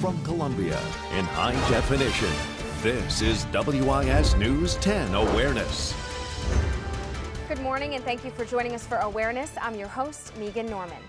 from Columbia in high definition. This is WIS News 10 Awareness. Good morning and thank you for joining us for Awareness. I'm your host, Megan Norman.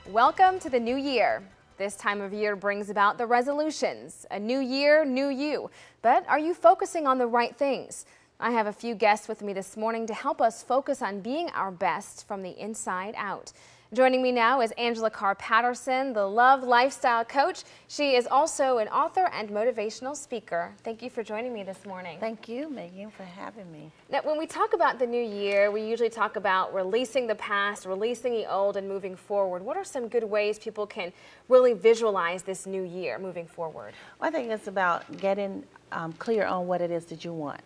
Welcome to the new year. This time of year brings about the resolutions. A new year, new you. But are you focusing on the right things? I have a few guests with me this morning to help us focus on being our best from the inside out. Joining me now is Angela Carr-Patterson, the Love Lifestyle Coach. She is also an author and motivational speaker. Thank you for joining me this morning. Thank you, Megan, for having me. Now, when we talk about the new year, we usually talk about releasing the past, releasing the old, and moving forward. What are some good ways people can really visualize this new year moving forward? Well, I think it's about getting clear on what it is that you want,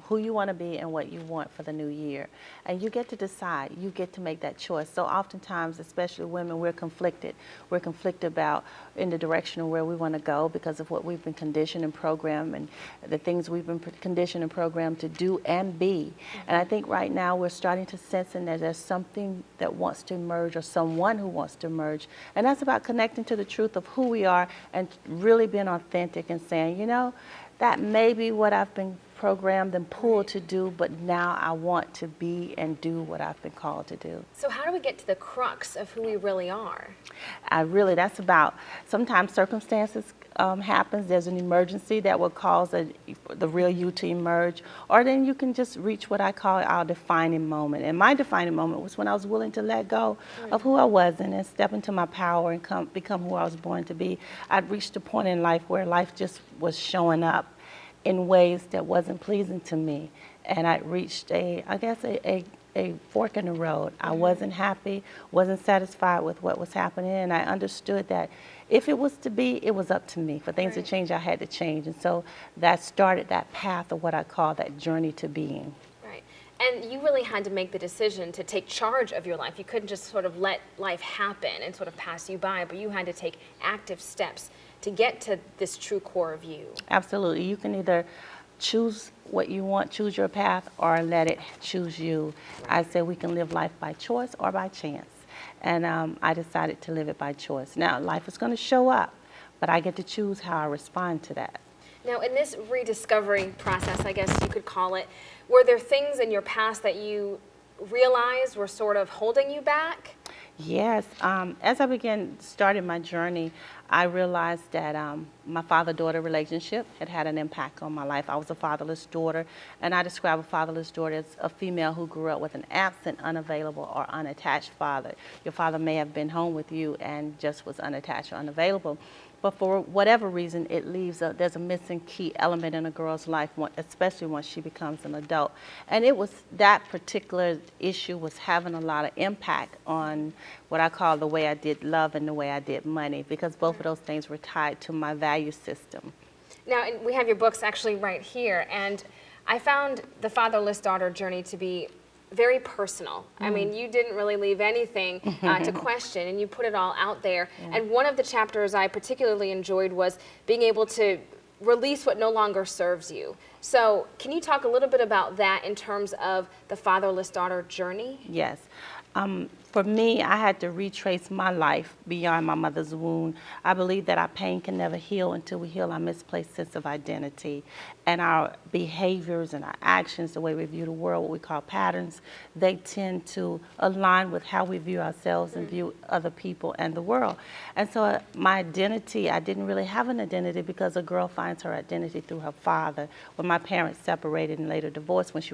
who you want to be and what you want for the new year. And you get to decide, you get to make that choice. So oftentimes, especially women, we're conflicted. We're conflicted about in the direction of where we want to go because of what we've been conditioned and programmed and the things we've been conditioned and programmed to do and be. And I think right now we're starting to sense that there's something that wants to emerge or someone who wants to emerge. And that's about connecting to the truth of who we are and really being authentic and saying, you know, that may be what I've been programmed and pulled to do, but now I want to be and do what I've been called to do. So how do we get to the crux of who we really are? That's about, sometimes circumstances happens, there's an emergency that will cause the real you to emerge, or then you can just reach what I call our defining moment. And my defining moment was when I was willing to let go of who I wasn't and step into my power and become who I was born to be. I'd reached a point in life where life just was showing up in ways that wasn't pleasing to me. And I reached a fork in the road. I wasn't happy, wasn't satisfied with what was happening, and I understood that if it was to be, it was up to me. For things to change, I had to change. And so that started that path of what I call that journey to being. Right. And you really had to make the decision to take charge of your life. You couldn't just sort of let life happen and sort of pass you by, but you had to take active steps to get to this true core of you. Absolutely. You can either choose what you want, choose your path, or let it choose you. I said we can live life by choice or by chance. And I decided to live it by choice. Now, life is going to show up, but I get to choose how I respond to that. Now, in this rediscovery process, I guess you could call it, were there things in your past that you realized were sort of holding you back? Yes. As I started my journey, I realized that my father-daughter relationship had an impact on my life. I was a fatherless daughter, and I describe a fatherless daughter as a female who grew up with an absent, unavailable, or unattached father. Your father may have been home with you and just was unattached or unavailable. But for whatever reason, it leaves there's a missing key element in a girl's life, especially once she becomes an adult. And it was that particular issue was having a lot of impact on what I call the way I did love and the way I did money, because both of those things were tied to my value system. Now, and we have your books actually right here, and I found the fatherless daughter journey to be very personal. I mean, you didn't really leave anything to question, and you put it all out there. And one of the chapters I particularly enjoyed was being able to release what no longer serves you. So can you talk a little bit about that in terms of the fatherless daughter journey? Yes. For me, I had to retrace my life beyond my mother's wound. I believe that our pain can never heal until we heal our misplaced sense of identity. And our behaviors and our actions, the way we view the world, what we call patterns, they tend to align with how we view ourselves and view other people and the world. And so my identity, I didn't really have an identity because a girl finds her identity through her father. When my parents separated and later divorced when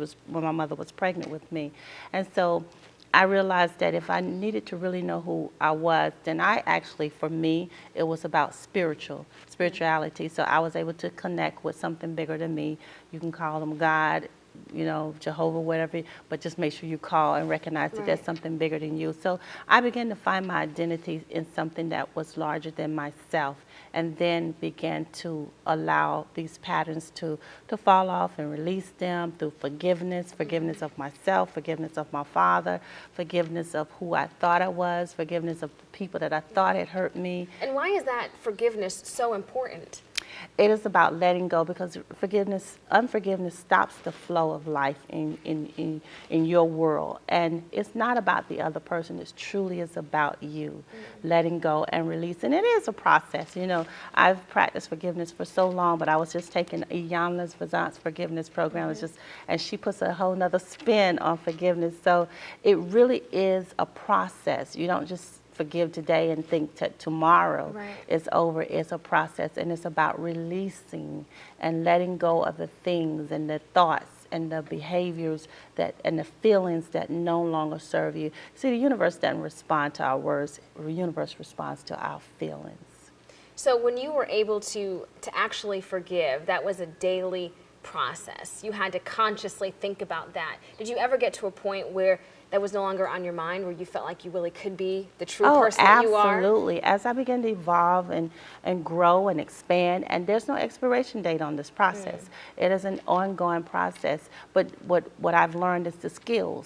my mother was pregnant with me. And so I realized that if I needed to really know who I was, then for me, it was about spirituality. So I was able to connect with something bigger than me. You can call them God, you know, Jehovah, whatever, but just make sure you call and recognize that there's something bigger than you. So I began to find my identity in something that was larger than myself, and then began to allow these patterns to fall off and release them through forgiveness of myself, forgiveness of my father, forgiveness of who I thought I was, forgiveness of the people that I thought had hurt me. And why is that forgiveness so important? It is about letting go, because unforgiveness stops the flow of life in your world. And it's not about the other person. It truly is about you, letting go and release. And it is a process. You know, I've practiced forgiveness for so long, but I was just taking Yannik's forgiveness program. It's just, and she puts a whole nother spin on forgiveness. So it really is a process. You don't just forgive today and think tomorrow is over. It's a process, and it's about releasing and letting go of the things and the thoughts and the behaviors and the feelings that no longer serve you. See, the universe doesn't respond to our words. The universe responds to our feelings. So when you were able to actually forgive, that was a daily process. You had to consciously think about that. Did you ever get to a point where that was no longer on your mind, where you felt like you really could be the true person that you are? Absolutely. As I began to evolve and grow and expand, and there's no expiration date on this process. It is an ongoing process. But what I've learned is the skill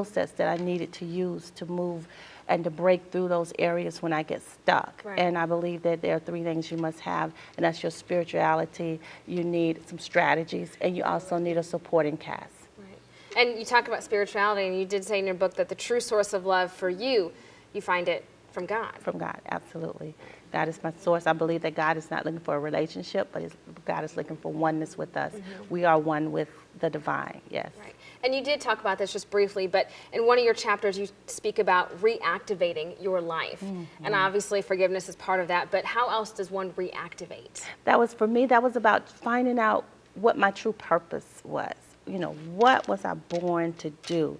sets that I needed to use to move and to break through those areas when I get stuck. And I believe that there are 3 things you must have, and that's your spirituality, you need some strategies, and you also need a supporting cast. And you talk about spirituality, and you did say in your book that the true source of love for you find it from God. From God, absolutely. God is my source. I believe that God is not looking for a relationship, but God is looking for oneness with us. We are one with the divine, yes. Right. And you did talk about this just briefly, but in one of your chapters you speak about reactivating your life. And obviously forgiveness is part of that, but how else does one reactivate? That was, for me, that was about finding out what my true purpose was. You know, what was I born to do?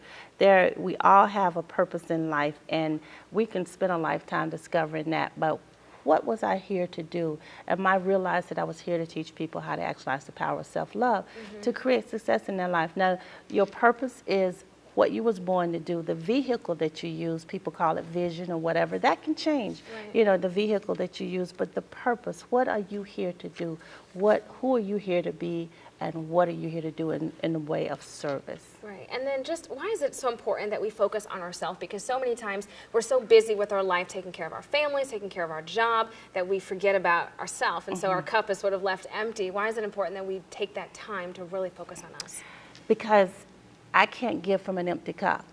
We all have a purpose in life, and we can spend a lifetime discovering that, but what was I here to do? And I realized that I was here to teach people how to actualize the power of self-love, to create success in their life. Now, your purpose is what you was born to do. The vehicle that you use, people call it vision or whatever, that can change, you know, the vehicle that you use, but the purpose, what are you here to do? Who are you here to be? And what are you here to do in the way of service? Right. And then just why is it so important that we focus on ourselves? Because so many times we're so busy with our life, taking care of our families, taking care of our job, that we forget about ourselves. And so our cup is sort of left empty. Why is it important that we take that time to really focus on us? Because I can't give from an empty cup.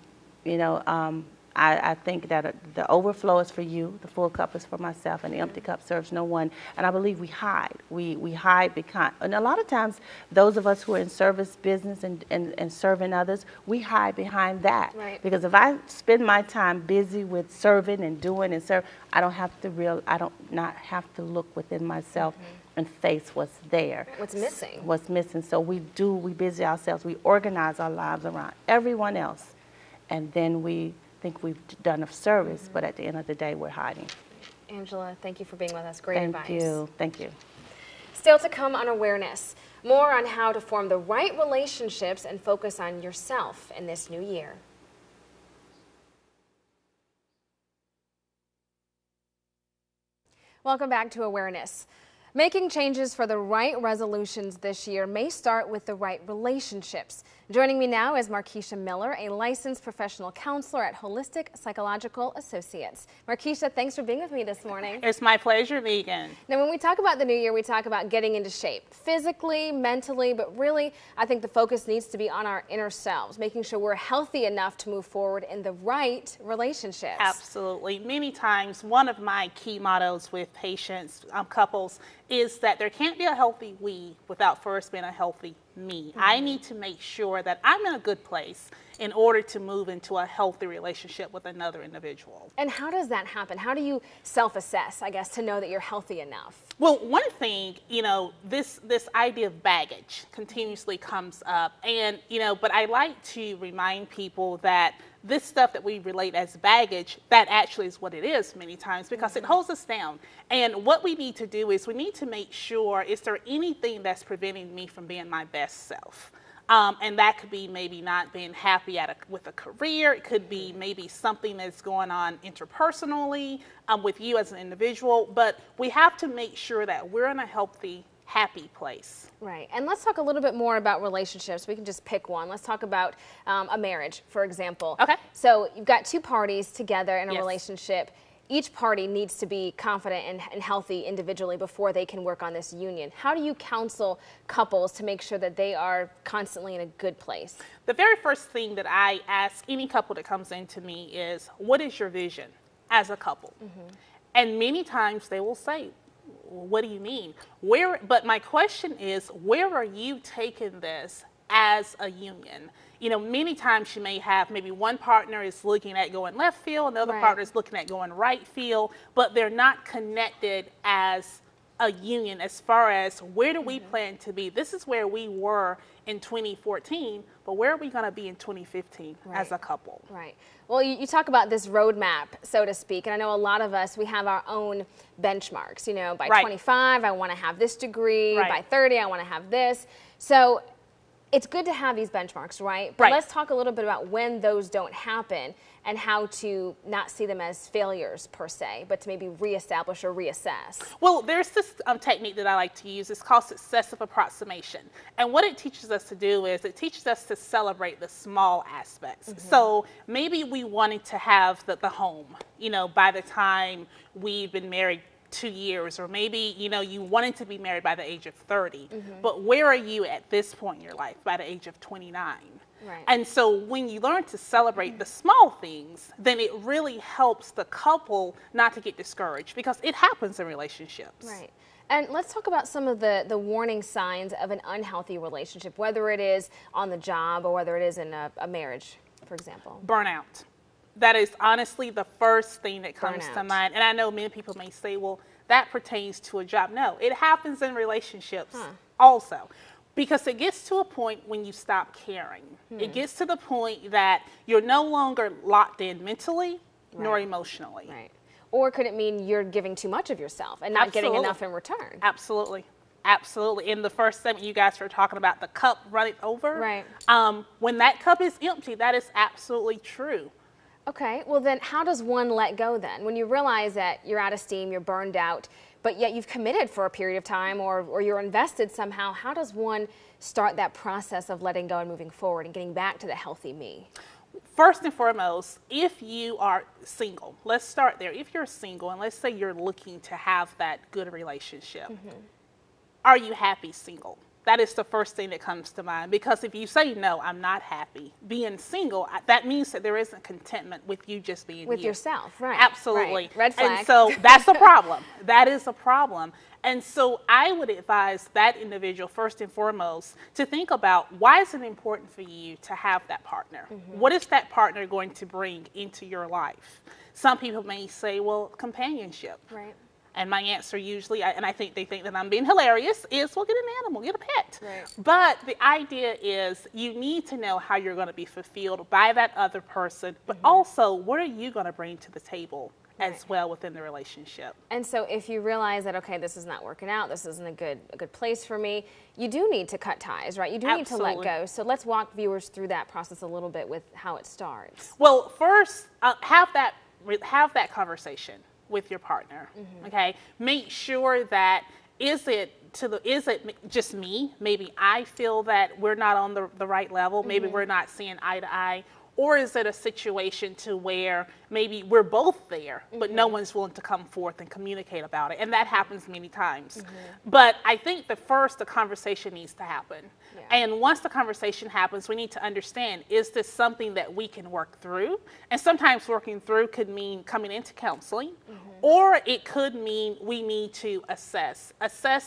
You know, I think that the overflow is for you, the full cup is for myself, and the empty cup serves no one. And I believe we hide. We hide behind, and a lot of times those of us who are in service business and serving others, we hide behind that. Because if I spend my time busy with serving and doing and serving, I don't have to look within myself and face what's there. What's missing. What's missing. So we busy ourselves, we organize our lives around everyone else, and then we think we've done a service, but at the end of the day, we're hiding. Angela, thank you for being with us. Great advice. Thank you. Thank you. Still to come on awareness, more on how to form the right relationships and focus on yourself in this new year. Welcome back to Awareness. Making changes for the right resolutions this year may start with the right relationships. Joining me now is MARKESHA Miller, a licensed professional counselor at Holistic Psychological Associates. MARKESHA, thanks for being with me this morning. It's my pleasure, Megan. Now, when we talk about the new year, we talk about getting into shape, physically, mentally, but really, I think the focus needs to be on our inner selves, making sure we're healthy enough to move forward in the right relationships. Absolutely. Many times, one of my key mottos with patients, couples, is that there can't be a healthy we without first being a healthy me. I need to make sure that I'm in a good place in order to move into a healthy relationship with another individual. And how does that happen? How do you self-assess, I guess, to know that you're healthy enough? Well, one thing, you know, this idea of baggage continuously comes up, and, you know, but I like to remind people that this stuff that we relate as baggage, that actually is what it is many times, because it holds us down. And what we need to do is we need to make sure, is there anything that's preventing me from being my best self? And that could be maybe not being happy with a career. It could be maybe something that's going on interpersonally with you as an individual. But we have to make sure that we're in a healthy, happy place. Right. And let's talk a little bit more about relationships. We can just pick one. Let's talk about a marriage, for example. Okay. So you've got two parties together in a relationship. each party needs to be confident and healthy individually before they can work on this union. How do you counsel couples to make sure that they are constantly in a good place? The very first thing that I ask any couple that comes into me is, what is your vision as a couple? And many times they will say, what do you mean? But my question is, where are you taking this as a union? You know, many times you may have maybe one partner is looking at going left field, and the other partner is looking at going right field, but they're not connected as a union as far as where do we plan to be? This is where we were in 2014, but where are we going to be in 2015 as a couple? Right. Well, you talk about this roadmap, so to speak, and I know a lot of us, we have our own benchmarks. You know, by 25, I want to have this degree. By 30, I want to have this. So it's good to have these benchmarks, right? But let's talk a little bit about when those don't happen and how to not see them as failures per se, but to maybe reestablish or reassess. Well, there's this technique that I like to use. It's called successive approximation. And what it teaches us to do is it teaches us to celebrate the small aspects. So maybe we wanted to have the home, you know, by the time we've been married 2 years, or maybe, you know, you wanted to be married by the age of 30, but where are you at this point in your life by the age of 29? And so when you learn to celebrate the small things, then it really helps the couple not to get discouraged, because it happens in relationships. Right. And let's talk about some of the warning signs of an unhealthy relationship, whether it is on the job or whether it is in a marriage, for example. Burnout. That is honestly the first thing that comes to mind. And I know many people may say, well, that pertains to a job. No, it happens in relationships also. Because it gets to a point when you stop caring. It gets to the point that you're no longer locked in mentally nor emotionally. Right. Or could it mean you're giving too much of yourself and not getting enough in return? Absolutely. Absolutely. In the first segment, you guys were talking about the cup running over. Right. When that cup is empty, that is absolutely true. Okay, well then how does one let go then? When you realize that you're out of steam, you're burned out, but yet you've committed for a period of time or you're invested somehow, how does one start that process of letting go and moving forward and getting back to the healthy me? First and foremost, if you are single, let's start there. If you're single and let's say you're looking to have that good relationship, are you happy single? That is the first thing that comes to mind, because if you say, no, I'm not happy, being single, that means that there isn't contentment with you just being with you. yourself, right? Absolutely. Right. Red flag. And so that's a problem. That is a problem. And so I would advise that individual, first and foremost, to think about, why is it important for you to have that partner? What is that partner going to bring into your life? Some people may say, well, companionship. Right. And my answer usually, and I think they think that I'm being hilarious, is, well, get an animal, get a pet. Right. But the idea is you need to know how you're going to be fulfilled by that other person, but also what are you going to bring to the table as well within the relationship. And so if you realize that, okay, this is not working out, this isn't a good place for me, you do need to cut ties, right? You do need to let go. So let's walk viewers through that process a little bit with how it starts. Well, first, have that conversation with your partner. Okay, make sure that is it just me? Maybe I feel that we're not on the right level. Maybe we're not seeing eye to eye. Or is it a situation to where maybe we're both there, but no one's willing to come forth and communicate about it? And that happens many times. But I think the conversation needs to happen. Yeah. And once the conversation happens, we need to understand, is this something that we can work through? And sometimes working through could mean coming into counseling, or it could mean we need to assess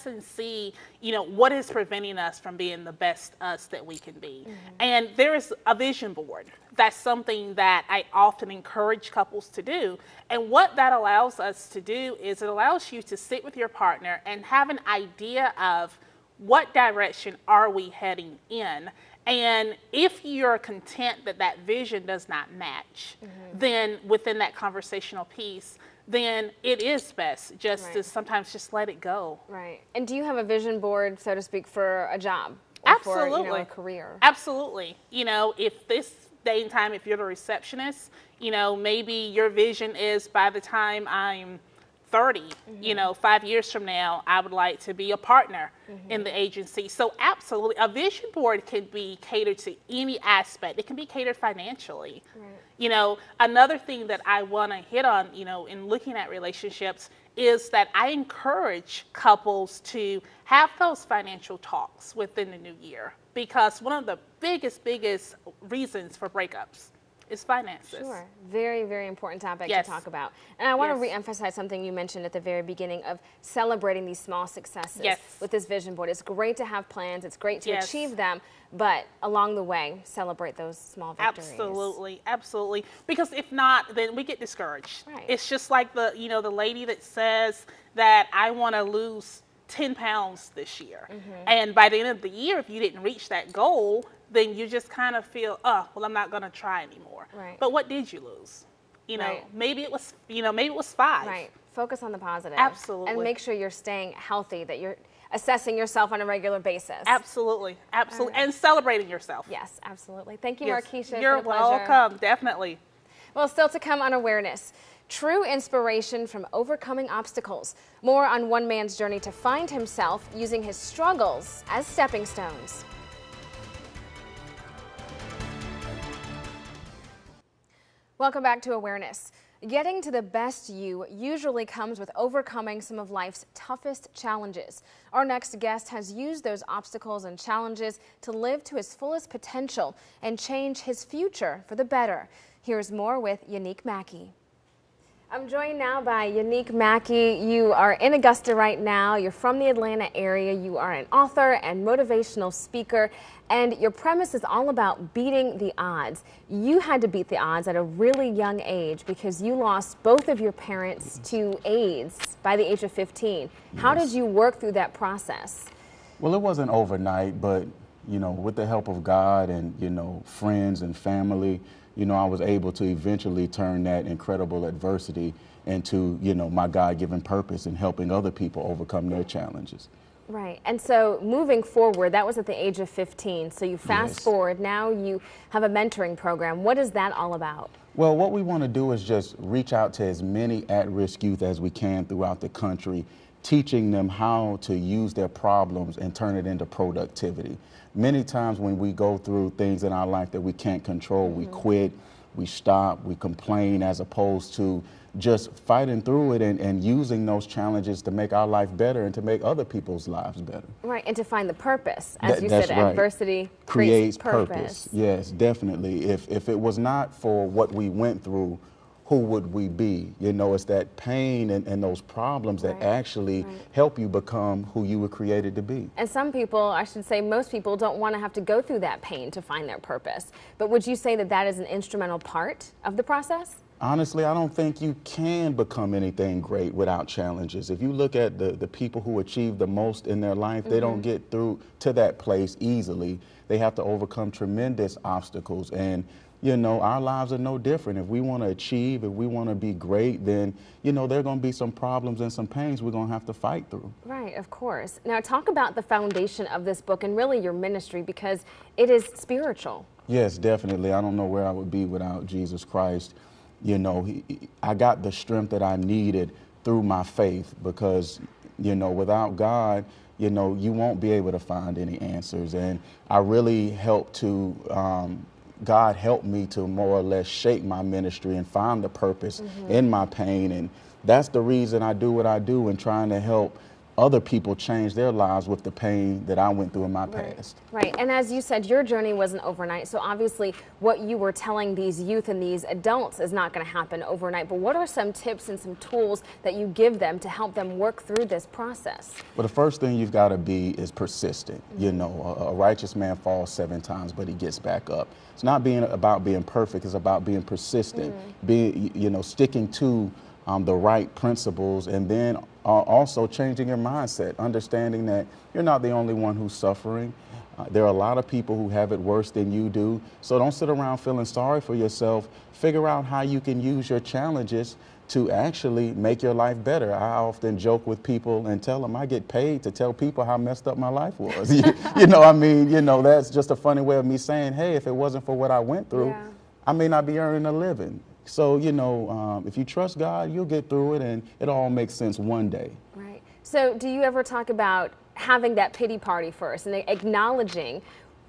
and see, you know, what is preventing us from being the best us that we can be. And there is a vision board. That's something that I often encourage couples to do. And what that allows us to do is it allows you to sit with your partner and have an idea of what direction are we heading in. And if you're content that that vision does not match, then within that conversational piece, then it is best just to sometimes just let it go. Right. And do you have a vision board, so to speak, for a job? Or Absolutely. for, a career? Absolutely. You know, if this day and time, if you're the receptionist, you know, maybe your vision is by the time I'm 30, you know, 5 years from now, I would like to be a partner in the agency. So absolutely, a vision board can be catered to any aspect. It can be catered financially. Right. You know, another thing that I want to hit on, you know, in looking at relationships is that I encourage couples to have those financial talks within the new year, because one of the biggest reasons for breakups is finances. Sure. Very, very important topic Yes. to talk about. And I want to Yes. reemphasize something you mentioned at the very beginning of celebrating these small successes Yes. with this vision board. It's great to have plans. It's great to Yes. achieve them, but along the way, celebrate those small victories. Absolutely, absolutely. Because if not, then we get discouraged. Right. It's just like the, you know, the lady that says that I want to lose 10 pounds this year. And by the end of the year, if you didn't reach that goal, then you just kind of feel, oh, well, I'm not going to try anymore. Right. But what did you lose? You know, Right. maybe it was, you know, maybe it was 5. Right. Focus on the positive. Absolutely. And make sure you're staying healthy, that you're assessing yourself on a regular basis. Absolutely, absolutely. All right. And celebrating yourself. Yes, absolutely. Thank you, Yes. Markesha. It's been You're a pleasure. welcome, definitely. Well, still to come on Awareness. True inspiration from overcoming obstacles. More on one man's journey to find himself using his struggles as stepping stones. Welcome back to Awareness. Getting to the best you usually comes with overcoming some of life's toughest challenges. Our next guest has used those obstacles and challenges to live to his fullest potential and change his future for the better. Here's more with YANNIK MCKIE. I'm joined now by YANNIK MCKIE. You are in Augusta right now. You're from the Atlanta area. You are an author and motivational speaker, and your premise is all about beating the odds. You had to beat the odds at a really young age because you lost both of your parents to AIDS by the age of 15. How did you work through that process? Well, it wasn't overnight, but, you know, with the help of God and, you know, friends and family, you know, I was able to eventually turn that incredible adversity into, you know, my God-given purpose in helping other people overcome their challenges. Right. And so moving forward, that was at the age of 15. So you fast Yes. forward, now you have a mentoring program. What is that all about? Well, what we want to do is just reach out to as many at-risk youth as we can throughout the country, teaching them how to use their problems and turn it into productivity. Many times when we go through things in our life that we can't control, we quit, we stop, we complain, as opposed to just fighting through it and using those challenges to make our life better and to make other people's lives better. Right, and to find the purpose. As you That's said, right. adversity Creates purpose. Yes, definitely. If it was not for what we went through, who would we be? You know, it's that pain and those problems that actually help you become who you were created to be. And some people, I should say most people, don't want to have to go through that pain to find their purpose. But would you say that that is an instrumental part of the process? Honestly, I don't think you can become anything great without challenges. If you look at the people who achieve the most in their life, they don't get through to that place easily. They have to overcome tremendous obstacles. And you know, our lives are no different. If we want to achieve, if we want to be great, then, you know, there are going to be some problems and some pains we're going to have to fight through. Right, of course. Now talk about the foundation of this book and really your ministry, because it is spiritual. Yes, definitely. I don't know where I would be without Jesus Christ. You know, I got the strength that I needed through my faith because, you know, without God, you know, you won't be able to find any answers. And I really helped to, God helped me to more or less shape my ministry and find the purpose in my pain. And that's the reason I do what I do, and trying to help other people change their lives with the pain that I went through in my past. Right, and as you said, your journey wasn't overnight, so obviously what you were telling these youth and these adults is not going to happen overnight, but what are some tips and some tools that you give them to help them work through this process? Well, the first thing you've got to be is persistent. You know, a righteous man falls 7 times, but he gets back up. It's not about being perfect, it's about being persistent, you know, sticking to the right principles, and then also changing your mindset, understanding that you're not the only one who's suffering. There are a lot of people who have it worse than you do. So don't sit around feeling sorry for yourself. Figure out how you can use your challenges to actually make your life better. I often joke with people and tell them I get paid to tell people how messed up my life was. You know, I mean, you know, that's just a funny way of me saying, hey, if it wasn't for what I went through, I may not be earning a living. So, you know, if you trust God, you'll get through it, and it all makes sense one day. Right. So do you ever talk about having that pity party first and acknowledging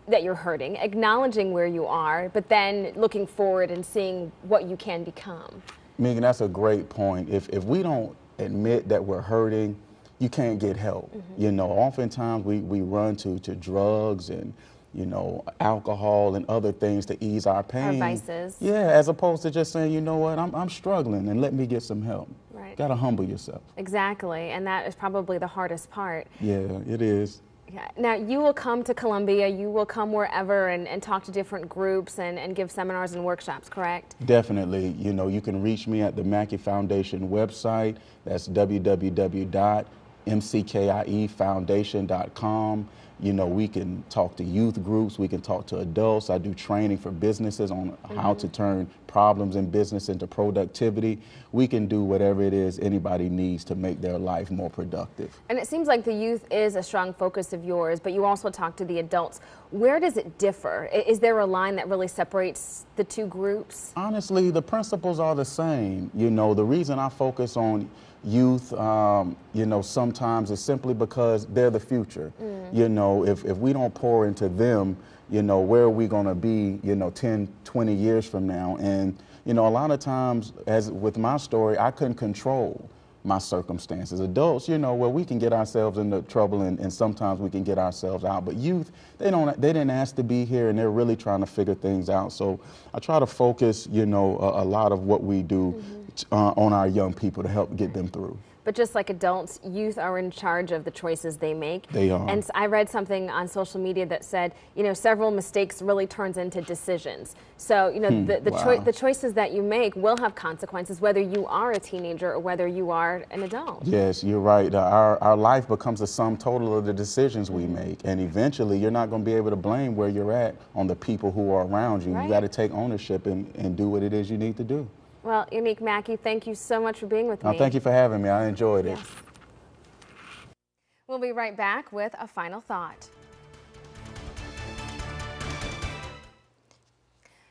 that you're hurting, acknowledging where you are, but then looking forward and seeing what you can become? Megan, that's a great point. If we don't admit that we're hurting, you can't get help. You know, oftentimes we run to drugs and, you know, alcohol and other things to ease our pain. Our vices. Yeah, as opposed to just saying, you know what, I'm struggling and let me get some help. Right. Gotta humble yourself. Exactly, and that is probably the hardest part. Yeah, it is. Yeah. Now, you will come to Columbia, you will come wherever and talk to different groups and give seminars and workshops, correct? Definitely. You know, you can reach me at the MCKIE Foundation website. That's www.mckkiefoundation.com. You know, we can talk to youth groups, we can talk to adults. I do training for businesses on how to turn problems in business into productivity. We can do whatever it is anybody needs to make their life more productive. And it seems like the youth is a strong focus of yours, but you also talk to the adults. Where does it differ? Is there a line that really separates the two groups? Honestly, the principles are the same. You know, the reason I focus on youth, you know, sometimes is simply because they're the future. You know, if we don't pour into them, you know, where are we going to be, you know, 10, 20 years from now? And, you know, a lot of times, as with my story, I couldn't control my circumstances. Adults, you know, well, we can get ourselves into trouble and sometimes we can get ourselves out. But youth, they didn't ask to be here, and they're really trying to figure things out. So I try to focus, you know, a lot of what we do on our young people to help get them through. But just like adults, youth are in charge of the choices they make. They are. And I read something on social media that said, you know, several mistakes really turns into decisions. So, you know, the choices that you make will have consequences, whether you are a teenager or whether you are an adult. Yes, you're right. Our life becomes a sum total of the decisions we make. And eventually, you're not going to be able to blame where you're at on the people who are around you. Right. You got to take ownership and do what it is you need to do. Well, YANNIK, MCKIE, thank you so much for being with me. Thank you for having me. I enjoyed it. Yes. We'll be right back with a final thought.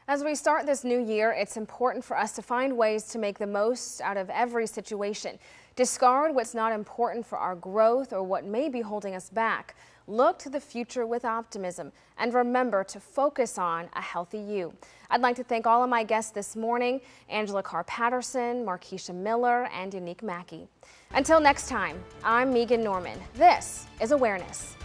As we start this new year, it's important for us to find ways to make the most out of every situation. Discard what's not important for our growth or what may be holding us back. Look to the future with optimism and remember to focus on a healthy you. I'd like to thank all of my guests this morning, Angela Carr-Patterson, MARKESHA Miller, and YANNIK MCKIE. Until next time, I'm Megan Norman. This is Awareness.